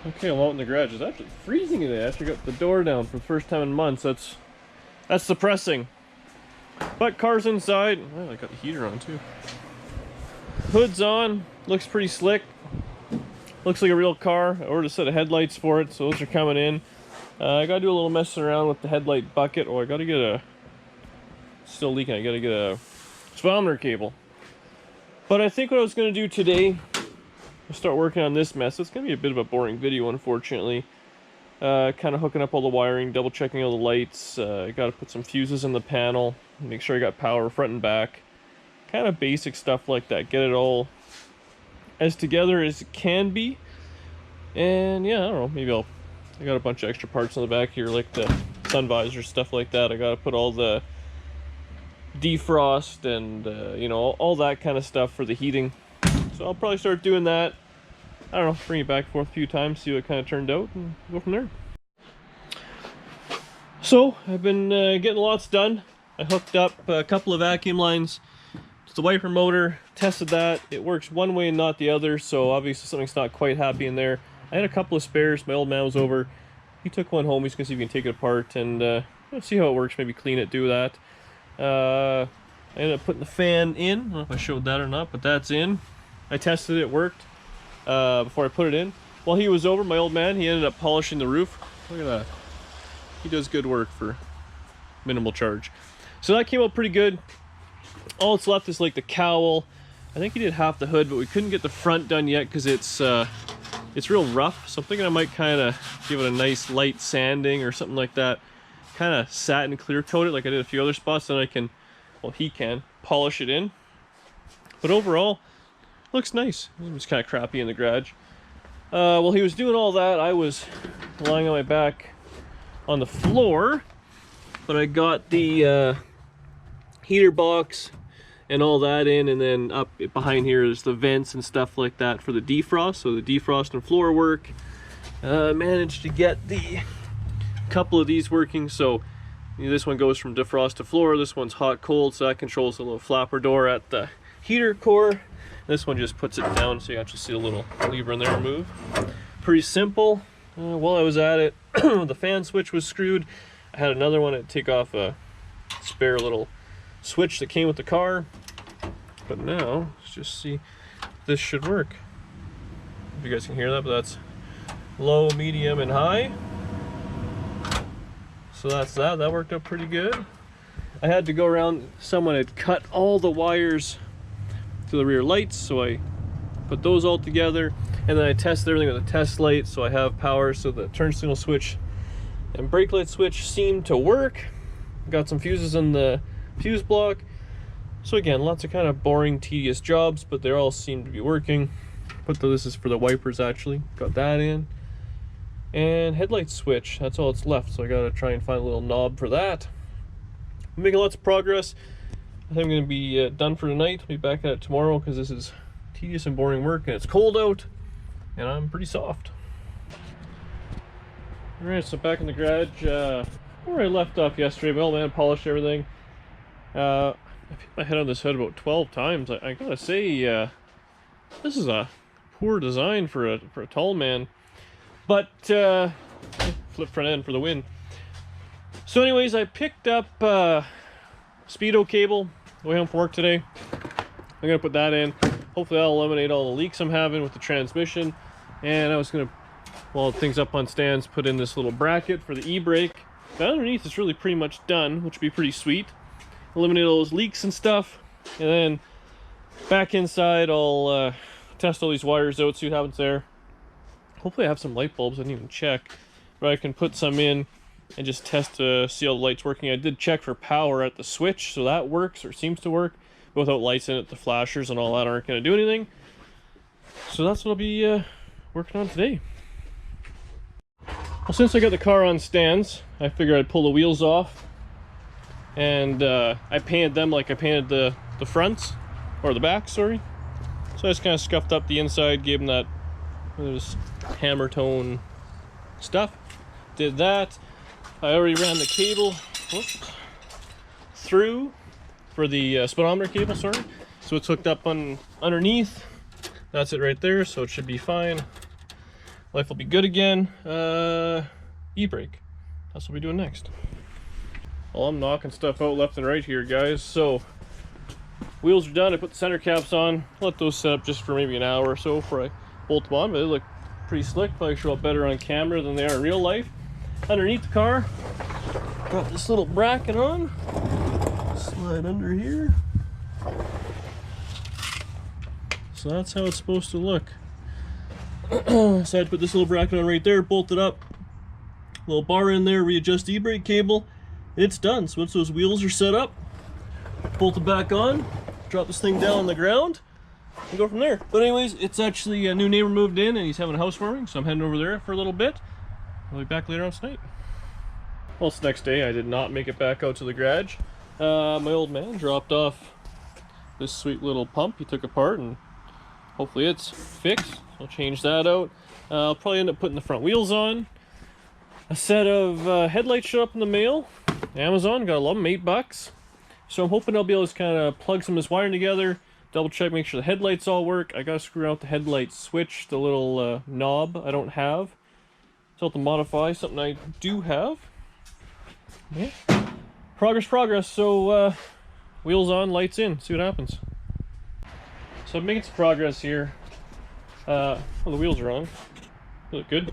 Okay, I'm out in the garage. It's actually freezing today. I actually got the door down for the first time in months. That's depressing. But car's inside. Oh, I got the heater on too. Hood's on. Looks pretty slick. Looks like a real car. I ordered a set of headlights for it, so those are coming in. I gotta do a little messing around with the headlight bucket, or I gotta get a... Still leaking. I gotta get a speedometer cable. But I think what I was gonna do today, I'll start working on this mess. It's gonna be a bit of a boring video, unfortunately. Kind of hooking up all the wiring, double checking all the lights. I gotta put some fuses in the panel, make sure I got power front and back. Kind of basic stuff like that. Get it all as together as it can be. And yeah, I don't know, maybe I got a bunch of extra parts in the back here, like the sun visor, stuff like that. I gotta put all the defrost and you know, all that kind of stuff for the heating. So I'll probably start doing that. I don't know, bring it back and forth a few times, see what it kind of turned out, and go from there. So I've been getting lots done. I hooked up a couple of vacuum lines to the wiper motor, tested that. It works one way and not the other, so obviously something's not quite happy in there. I had a couple of spares. My old man was over. He took one home. He's gonna see if he can take it apart and see how it works. Maybe clean it, do that. I ended up putting the fan in. I don't know if I showed that or not, but that's in. I tested it, worked before I put it in. While he was over, my old man, he ended up polishing the roof. Look at that. He does good work for minimal charge. So that came out pretty good. All that's left is like the cowl. I think he did half the hood, but we couldn't get the front done yet because it's real rough. So I'm thinking I might kind of give it a nice light sanding or something like that. Kind of satin clear coat it like I did a few other spots, then I can, well, he can polish it in. But overall, looks nice. It was kind of crappy in the garage. While he was doing all that, I was lying on my back on the floor, but I got the heater box and all that in, and then up behind here is the vents and stuff like that for the defrost. So the defrost and floor work. Managed to get the couple of these working. So you know, this one goes from defrost to floor. This one's hot cold, so that controls the little flapper door at the heater core. This one just puts it down, so you actually see a little lever in there move. Pretty simple. While I was at it, the fan switch was screwed. I had another one to take off a spare little switch that came with the car. But now, let's just see. This should work. If you guys can hear that, but that's low, medium, and high. So that's that. That worked out pretty good. I had to go around. Someone had cut all the wires to the rear lights, so I put those all together, and then I tested everything with a test light, so I have power. So the turn signal switch and brake light switch seemed to work. Got some fuses in the fuse block. So again, lots of kind of boring, tedious jobs, but they all seem to be working. This is for the wipers actually. Got that in. And headlight switch, that's all that's left. So I gotta try and find a little knob for that. I'm making lots of progress. I think I'm gonna be done for tonight. I'll be back at it tomorrow because this is tedious and boring work, and it's cold out, and I'm pretty soft. All right, so back in the garage, where I left off yesterday. My old man polished everything. I've hit my head on this hood about 12 times. I gotta say, this is a poor design for a tall man. But flip front end for the win. So anyways, I picked up speedo cable on the way home from work today. I'm gonna put that in. Hopefully that'll eliminate all the leaks I'm having with the transmission. And I was gonna, while things up on stands, put in this little bracket for the e-brake. But underneath it's really pretty much done, which would be pretty sweet. Eliminate all those leaks and stuff. And then back inside, I'll test all these wires out, see what happens there. Hopefully I have some light bulbs. I didn't even check, but I can put some in and just test to see how the light's working. I did check for power at the switch, so that works, or seems to work. But without lights in it, the flashers and all that aren't going to do anything. So that's what I'll be working on today. Well, since I got the car on stands, I figured I'd pull the wheels off. And I painted them like I painted the fronts, or the back, sorry. So I just kind of scuffed up the inside, gave them that hammer tone stuff. Did that. I already ran the cable through for the speedometer cable, sorry. So it's hooked up underneath. That's it right there, so it should be fine. life will be good again. E-brake. That's what we'll be doing next. Well, I'm knocking stuff out left and right here, guys. So, wheels are done. I put the center caps on. Let those set up just for maybe an hour or so before I bolt them on. But they look pretty slick. Probably show up better on camera than they are in real life. Underneath the car, got this little bracket on. Slide under here. So that's how it's supposed to look. So I had to put this little bracket on right there, bolt it up. Little bar in there, readjust the e-brake cable. It's done. So once those wheels are set up, bolt it back on, drop this thing down on the ground, and go from there. But anyways, it's actually a new neighbor moved in and he's having a housewarming, so I'm heading over there for a little bit. I'll be back later on tonight. Well, it's the next day. I did not make it back out to the garage. My old man dropped off this sweet little pump he took apart, and hopefully it's fixed. I'll change that out. I'll probably end up putting the front wheels on. A set of headlights showed up in the mail. Amazon, gotta love them, $8. So I'm hoping I'll be able to kind of plug some of this wiring together, double check, make sure the headlights all work. I gotta screw out the headlight switch, the little knob I don't have. So I'll have to modify something I do have. Yeah. Progress. So wheels on, lights in, see what happens. So I'm making some progress here. Well, the wheels are on. They look good.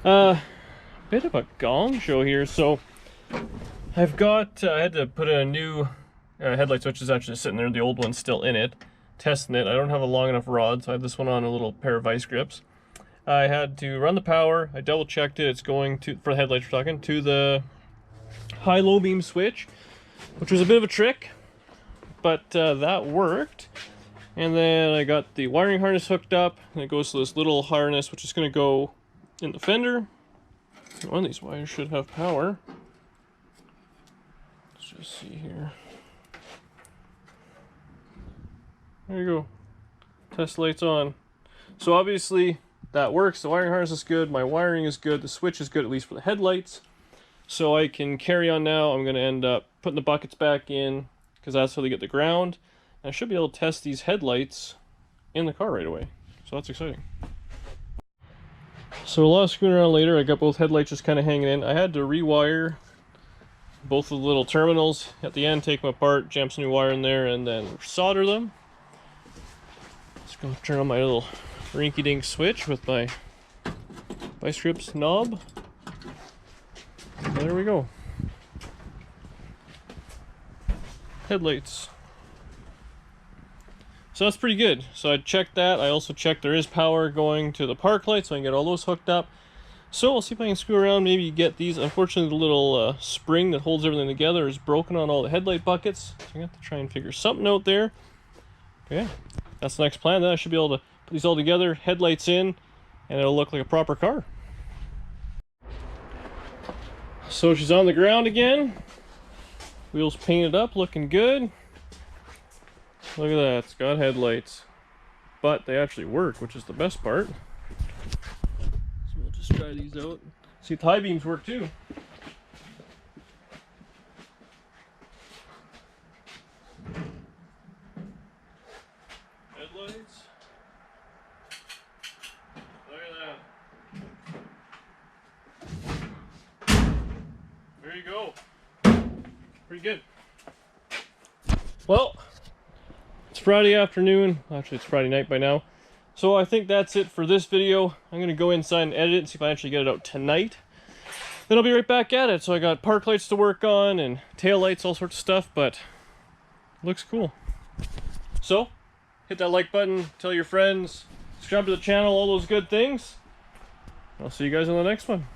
Bit of a gong show here. So I've got, I had to put in a new headlight switch. Is actually sitting there. The old one's still in it. Testing it. I don't have a long enough rod, so I have this one on a little pair of vice grips. I had to run the power. I double checked it. It's going to, for the headlights we're talking, to the high-low beam switch, which was a bit of a trick, but that worked. And then I got the wiring harness hooked up, and it goes to this little harness, which is going to go in the fender. One of these wires should have power. Let's just see here. There you go. Test lights on. So obviously that works. The wiring harness is good. My wiring is good. The switch is good, at least for the headlights. So I can carry on now. I'm going to end up putting the buckets back in because that's how they get the ground. And I should be able to test these headlights in the car right away. So that's exciting. So a lot of screwing around later. I got both headlights just kind of hanging in. I had to rewire both of the little terminals at the end, take them apart, jam some new wire in there, and then solder them. Let's go turn on my little rinky-dink switch with my vice grips knob. There we go. Headlights. So that's pretty good. So I checked that. I also checked there is power going to the park light, so I can get all those hooked up. So I'll see if I can screw around, maybe get these. Unfortunately, the little spring that holds everything together is broken on all the headlight buckets. So I have to try and figure something out there. Okay, that's the next plan. Then I should be able to put these all together, headlights in, and it'll look like a proper car. So she's on the ground again. Wheels painted up, looking good. Look at that, it's got headlights. But they actually work, which is the best part. So we'll just try these out. See if the high beams work too. Headlights. Look at that. There you go. Pretty good. Well, it's Friday afternoon. Actually, it's Friday night by now. So I think that's it for this video. I'm going to go inside and edit it and see if I actually get it out tonight. Then I'll be right back at it. So I got park lights to work on and tail lights, all sorts of stuff, but it looks cool. So, hit that like button, tell your friends, subscribe to the channel, all those good things. I'll see you guys on the next one.